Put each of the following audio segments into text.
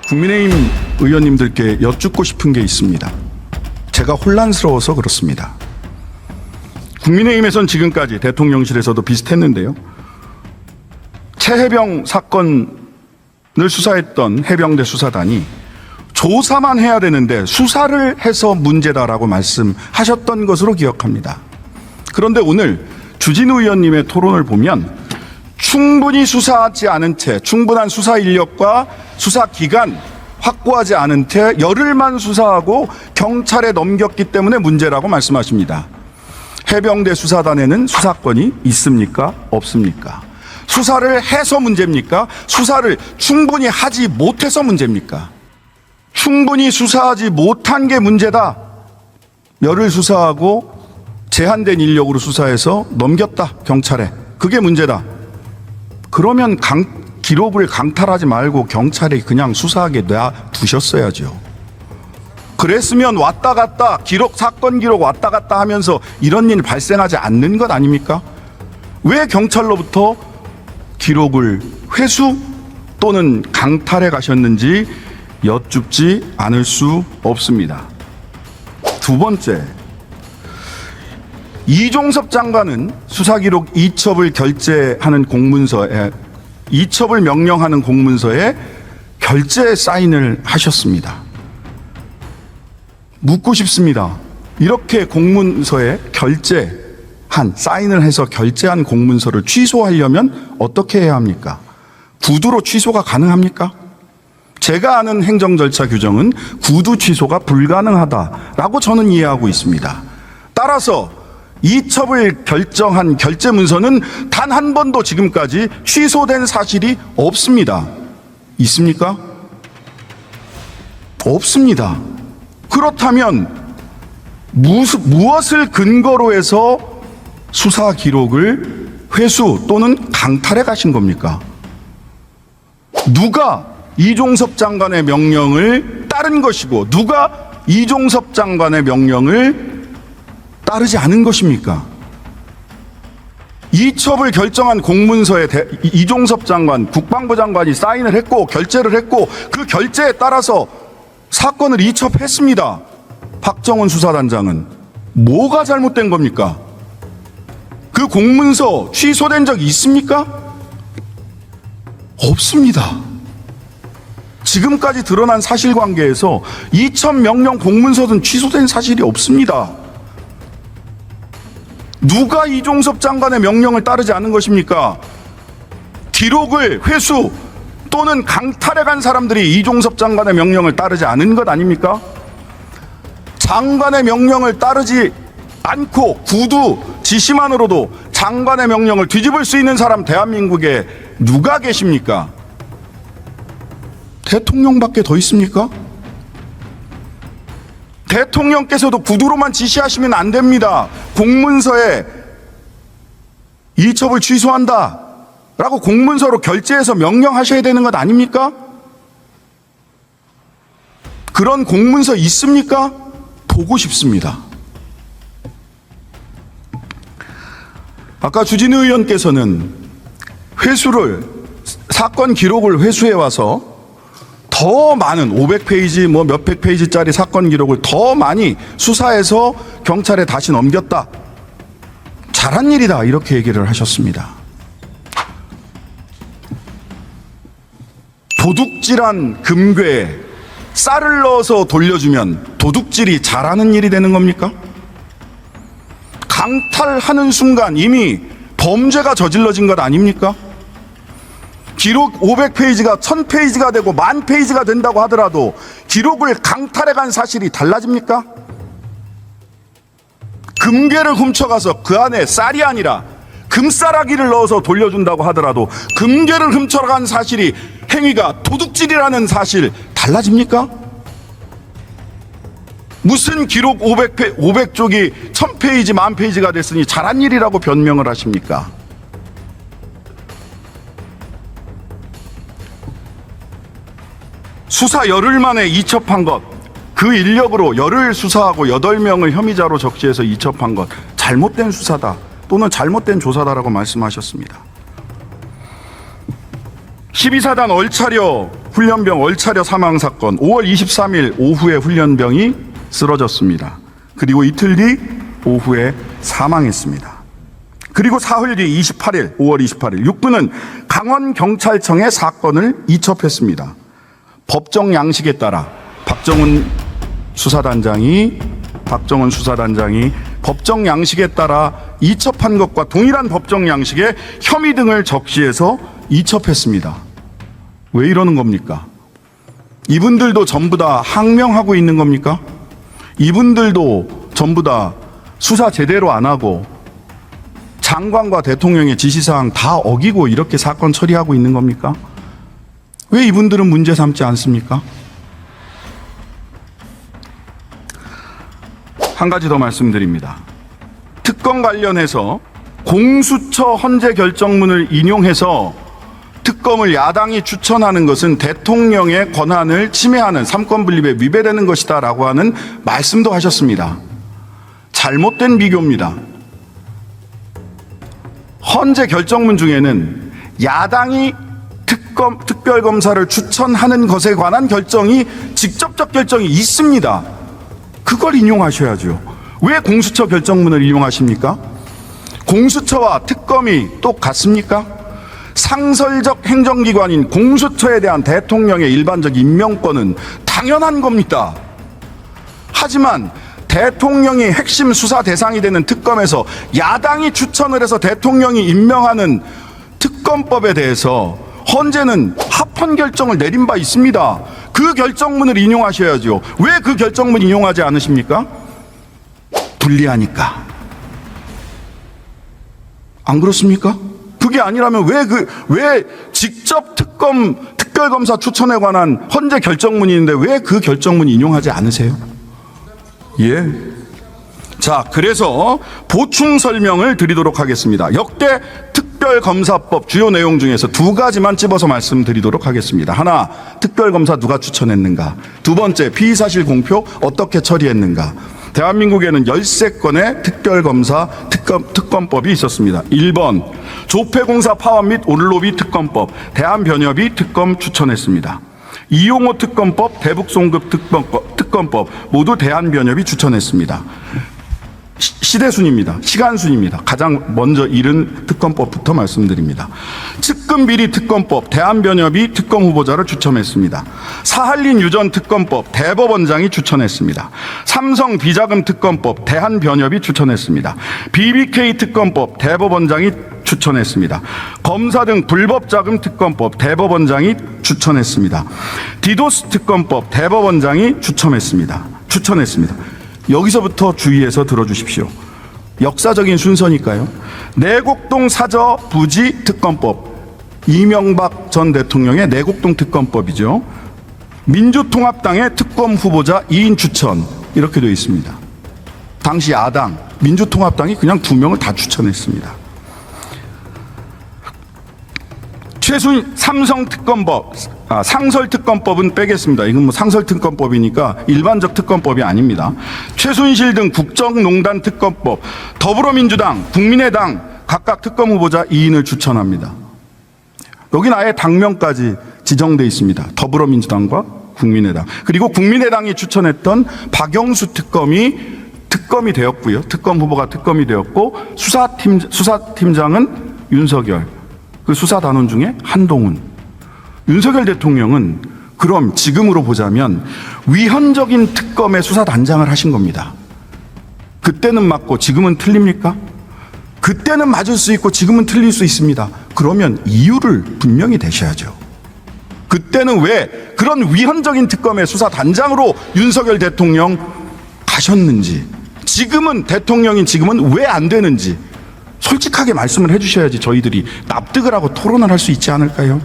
국민의힘 의원님들께 여쭙고 싶은 게 있습니다. 제가 혼란스러워서 그렇습니다. 국민의힘에선 지금까지 대통령실에서도 비슷했는데요. 최해병 사건을 수사했던 해병대 수사단이 조사만 해야 되는데 수사를 해서 문제다라고 말씀하셨던 것으로 기억합니다. 그런데 오늘 주진우 의원님의 토론을 보면 충분히 수사하지 않은 채, 충분한 수사 인력과 수사 기간 확보하지 않은 채 열흘만 수사하고 경찰에 넘겼기 때문에 문제라고 말씀하십니다. 해병대 수사단에는 수사권이 있습니까? 없습니까? 수사를 해서 문제입니까? 수사를 충분히 하지 못해서 문제입니까? 충분히 수사하지 못한 게 문제다. 열흘 수사하고 제한된 인력으로 수사해서 넘겼다, 경찰에. 그게 문제다. 그러면 기록을 강탈하지 말고 경찰이 그냥 수사하게 놔두셨어야죠. 그랬으면 왔다 갔다 사건 기록 왔다 갔다 하면서 이런 일이 발생하지 않는 것 아닙니까? 왜 경찰로부터 기록을 회수 또는 강탈해 가셨는지 여쭙지 않을 수 없습니다. 두 번째, 이종섭 장관은 수사기록 이첩을 결재하는 공문서에, 이첩을 명령하는 공문서에 결재 사인을 하셨습니다. 묻고 싶습니다. 이렇게 공문서에 사인을 해서 결재한 공문서를 취소하려면 어떻게 해야 합니까? 구두로 취소가 가능합니까? 제가 아는 행정 절차 규정은 구두 취소가 불가능하다라고 저는 이해하고 있습니다. 따라서 이첩을 결정한 결재 문서는 단 한 번도 지금까지 취소된 사실이 없습니다. 있습니까? 없습니다. 그렇다면 무엇을 근거로 해서 수사 기록을 회수 또는 강탈해 가신 겁니까? 누가 이종섭 장관의 명령을 따른 것이고 누가 이종섭 장관의 명령을 따르지 않은 것입니까? 이첩을 결정한 공문서에 이종섭 장관, 국방부 장관이 사인을 했고 결재를 했고 그 결재에 따라서 사건을 이첩했습니다. 박정원 수사단장은 뭐가 잘못된 겁니까? 그 공문서 취소된 적이 있습니까? 없습니다. 지금까지 드러난 사실관계에서 이첩 명령 공문서는 취소된 사실이 없습니다. 누가 이종섭 장관의 명령을 따르지 않은 것입니까? 기록을 회수 또는 강탈해 간 사람들이 이종섭 장관의 명령을 따르지 않은 것 아닙니까? 장관의 명령을 따르지 않고 구두 지시만으로도 장관의 명령을 뒤집을 수 있는 사람 대한민국에 누가 계십니까? 대통령밖에 더 있습니까? 대통령께서도 구두로만 지시하시면 안 됩니다. 공문서에 이첩을 취소한다 라고 공문서로 결재해서 명령하셔야 되는 것 아닙니까? 그런 공문서 있습니까? 보고 싶습니다. 아까 주진우 의원께서는 사건 기록을 회수해 와서 더 많은 500페이지 몇백 페이지짜리 사건 기록을 더 많이 수사해서 경찰에 다시 넘겼다. 잘한 일이다. 이렇게 얘기를 하셨습니다. 도둑질한 금괴에 쌀을 넣어서 돌려주면 도둑질이 잘하는 일이 되는 겁니까? 강탈하는 순간 이미 범죄가 저질러진 것 아닙니까? 기록 500페이지가 1000페이지가 되고 10,000페이지가 된다고 하더라도 기록을 강탈해 간 사실이 달라집니까? 금괴를 훔쳐가서 그 안에 쌀이 아니라 금싸라기를 넣어서 돌려준다고 하더라도 금괴를 훔쳐간 행위가 도둑질이라는 사실 달라집니까? 무슨 기록 500쪽이 1000페이지, 10,000페이지가 됐으니 잘한 일이라고 변명을 하십니까? 수사 열흘 만에 이첩한 것, 그 인력으로 열흘 수사하고 8명을 혐의자로 적시해서 이첩한 것, 잘못된 수사다 또는 잘못된 조사다라고 말씀하셨습니다. 12사단 얼차려 훈련병 얼차려 사망 사건, 5월 23일 오후에 훈련병이 쓰러졌습니다. 그리고 이틀 뒤 오후에 사망했습니다. 그리고 사흘 뒤 28일, 5월 28일 육군은 강원경찰청에 사건을 이첩했습니다. 법정 양식에 따라 박정훈 수사단장이 법정 양식에 따라 이첩한 것과 동일한 법정 양식에 혐의 등을 적시해서 이첩했습니다. 왜 이러는 겁니까? 이분들도 전부 다 항명하고 있는 겁니까? 이분들도 전부 다 수사 제대로 안 하고 장관과 대통령의 지시사항 다 어기고 이렇게 사건 처리하고 있는 겁니까? 왜 이분들은 문제 삼지 않습니까? 한 가지 더 말씀드립니다. 특검 관련해서 공수처 헌재 결정문을 인용해서 특검을 야당이 추천하는 것은 대통령의 권한을 침해하는 삼권분립에 위배되는 것이다 라고 하는 말씀도 하셨습니다. 잘못된 비교입니다. 헌재 결정문 중에는 야당이 특별검사를 추천하는 것에 관한 결정이 직접적 결정이 있습니다. 그걸 인용하셔야죠. 왜 공수처 결정문을 인용하십니까? 공수처와 특검이 똑같습니까? 상설적 행정기관인 공수처에 대한 대통령의 일반적 임명권은 당연한 겁니다. 하지만 대통령이 핵심 수사 대상이 되는 특검에서 야당이 추천을 해서 대통령이 임명하는 특검법에 대해서 헌재는 합헌 결정을 내린 바 있습니다. 그 결정문을 인용하셔야죠. 왜 그 결정문 인용하지 않으십니까? 불리하니까. 안 그렇습니까? 그게 아니라면 왜 직접 특별검사 추천에 관한 헌재 결정문이 있는데 왜 그 결정문 인용하지 않으세요? 예. 자, 그래서 보충 설명을 드리도록 하겠습니다. 역대 특별검사법 주요 내용 중에서 두 가지만 찝어서 말씀드리도록 하겠습니다. 하나, 특별검사 누가 추천했는가? 두 번째, 피의사실 공표 어떻게 처리했는가? 대한민국에는 13건의 특별검사 특검법이 있었습니다. 1번, 조폐공사 파업 및 올로비 특검법, 대한변협이 특검 추천했습니다. 이용호 특검법, 대북송급 특검법 모두 대한변협이 추천했습니다. 시대순입니다. 시간순입니다. 가장 먼저 이른 특검법부터 말씀드립니다. 측근비리 특검법, 대한변협이 특검 후보자를 추천했습니다. 사할린 유전 특검법, 대법원장이 추천했습니다. 삼성 비자금 특검법, 대한변협이 추천했습니다. BBK 특검법, 대법원장이 추천했습니다. 검사 등 불법 자금 특검법, 대법원장이 추천했습니다. 디도스 특검법, 대법원장이 추천했습니다. 여기서부터 주의해서 들어주십시오. 역사적인 순서니까요. 내곡동 사저 부지 특검법, 이명박 전 대통령의 내곡동 특검법이죠. 민주통합당의 특검 후보자 2인 추천, 이렇게 되어 있습니다. 당시 야당 민주통합당이 그냥 2명을 다 추천했습니다. 삼성 특검법, 상설 특검법은 빼겠습니다. 이건 상설 특검법이니까 일반적 특검법이 아닙니다. 최순실 등 국정농단 특검법, 더불어민주당, 국민의당 각각 특검 후보자 2인을 추천합니다. 여기는 아예 당명까지 지정돼 있습니다. 더불어민주당과 국민의당. 그리고 국민의당이 추천했던 박영수 특검이 되었고요. 특검 후보가 특검이 되었고, 수사팀장은 윤석열. 그 수사단원 중에 한동훈. 윤석열 대통령은 그럼 지금으로 보자면 위헌적인 특검의 수사단장을 하신 겁니다. 그때는 맞고 지금은 틀립니까? 그때는 맞을 수 있고 지금은 틀릴 수 있습니다. 그러면 이유를 분명히 대셔야죠. 그때는 왜 그런 위헌적인 특검의 수사단장으로 윤석열 대통령 가셨는지, 지금은 대통령인 지금은 왜 안 되는지 솔직하게 말씀을 해주셔야지 저희들이 납득을 하고 토론을 할 수 있지 않을까요?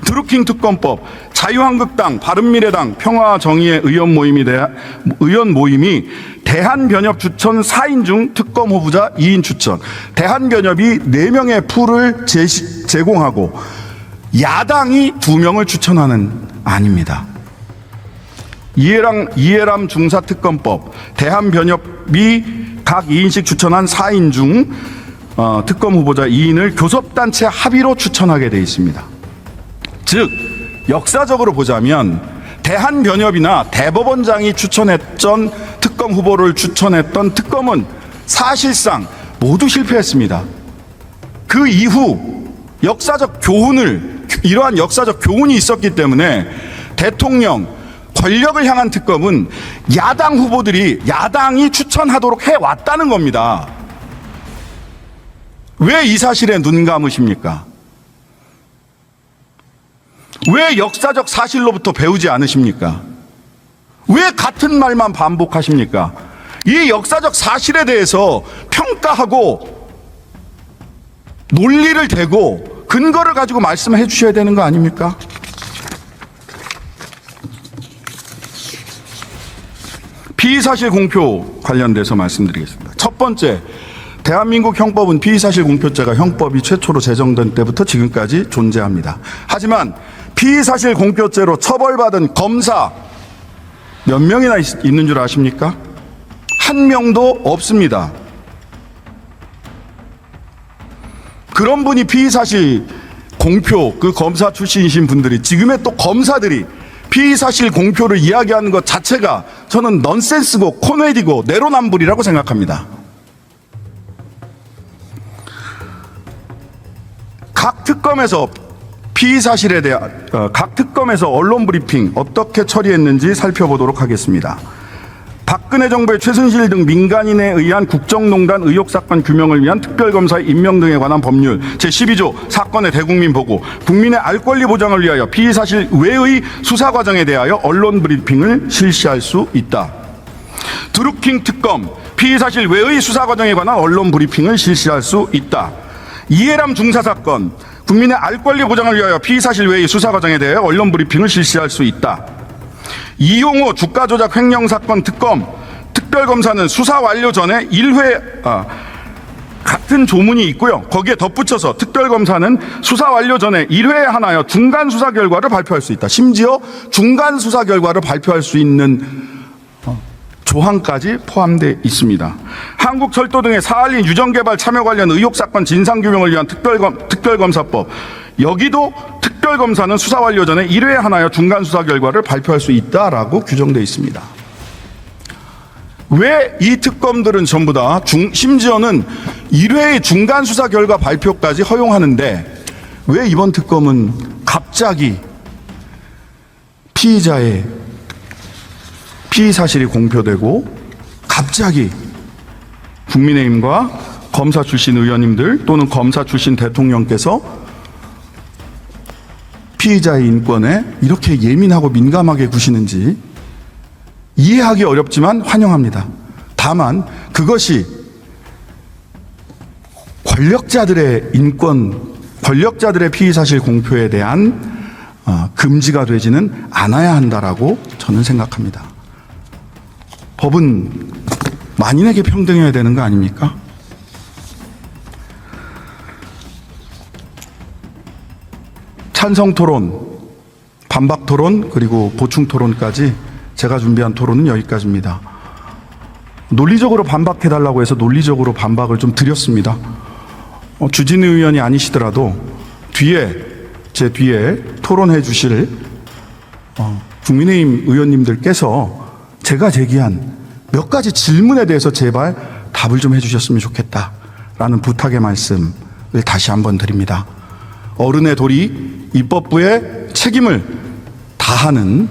드루킹 특검법, 자유한국당, 바른미래당, 평화정의의 의원 모임이 대한변협 추천 4인 중 특검 후보자 2인 추천, 대한변협이 4명의 풀을 제공하고 야당이 2명을 추천하는 안입니다. 이해람 중사특검법, 대한변협이 각 2인씩 추천한 4인 중 특검 후보자 2인을 교섭단체 합의로 추천하게 되어 있습니다. 즉 역사적으로 보자면 대한변협이나 대법원장이 추천했던 특검 후보를 추천했던 특검은 사실상 모두 실패했습니다. 그 이후 이러한 역사적 교훈이 있었기 때문에 대통령, 권력을 향한 특검은 야당 후보들이 야당이 추천하도록 해왔다는 겁니다. 왜 이 사실에 눈 감으십니까? 왜 역사적 사실로부터 배우지 않으십니까? 왜 같은 말만 반복하십니까? 이 역사적 사실에 대해서 평가하고 논리를 대고 근거를 가지고 말씀해 주셔야 되는 거 아닙니까? 피의사실 공표 관련돼서 말씀드리겠습니다. 첫 번째, 대한민국 형법은 피의사실 공표죄가 형법이 최초로 제정된 때부터 지금까지 존재합니다. 하지만 피의사실 공표죄로 처벌받은 검사 몇 명이나 있는 줄 아십니까? 한 명도 없습니다. 그런 분이 피의사실 공표, 그 검사 출신이신 분들이, 지금의 또 검사들이 피의사실 공표를 이야기하는 것 자체가 저는 넌센스고 코미디고 내로남불이라고 생각합니다. 각 특검에서 피의사실에 대한 각 특검에서 언론 브리핑 어떻게 처리했는지 살펴보도록 하겠습니다. 박근혜 정부의 최순실 등 민간인에 의한 국정농단 의혹 사건 규명을 위한 특별검사의 임명 등에 관한 법률 제12조 사건의 대국민 보고, 국민의 알 권리 보장을 위하여 피의사실 외의 수사 과정에 대하여 언론 브리핑을 실시할 수 있다. 드루킹 특검 피의사실 외의 수사 과정에 관한 언론 브리핑을 실시할 수 있다. 이해람 중사 사건 국민의 알 권리 보장을 위하여 피의사실 외의 수사 과정에 대하여 언론 브리핑을 실시할 수 있다. 이용호 주가 조작 횡령 사건 특검 특별검사는 수사 완료 전에 1회 같은 조문이 있고요. 거기에 덧붙여서 특별검사는 수사 완료 전에 1회에 한하여 중간 수사 결과를 발표할 수 있다. 심지어 중간 수사 결과를 발표할 수 있는 조항까지 포함되어 있습니다. 한국철도 등의 사할린 유전개발 참여 관련 의혹 사건 진상규명을 위한 특별검사법, 여기도 특별검사는 수사 완료 전에 1회에 한하여 중간 수사 결과를 발표할 수 있다라고 규정되어 있습니다. 왜 이 특검들은 전부 다 심지어는 1회의 중간 수사 결과 발표까지 허용하는데, 왜 이번 특검은 갑자기 피의자의 피의 사실이 공표되고 갑자기 국민의힘과 검사 출신 의원님들 또는 검사 출신 대통령께서 피의자의 인권에 이렇게 예민하고 민감하게 구시는지 이해하기 어렵지만 환영합니다. 다만 그것이 권력자들의 인권, 권력자들의 피의 사실 공표에 대한 금지가 되지는 않아야 한다라고 저는 생각합니다. 법은 만인에게 평등해야 되는 거 아닙니까? 찬성 토론, 반박 토론, 그리고 보충 토론까지 제가 준비한 토론은 여기까지입니다. 논리적으로 반박해달라고 해서 논리적으로 반박을 좀 드렸습니다. 주진우 의원이 아니시더라도 제 뒤에 토론해 주실 국민의힘 의원님들께서 제가 제기한 몇 가지 질문에 대해서 제발 답을 좀 해주셨으면 좋겠다라는 부탁의 말씀을 다시 한번 드립니다. 어른의 도리, 입법부의 책임을 다하는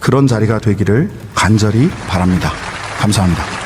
그런 자리가 되기를 간절히 바랍니다. 감사합니다.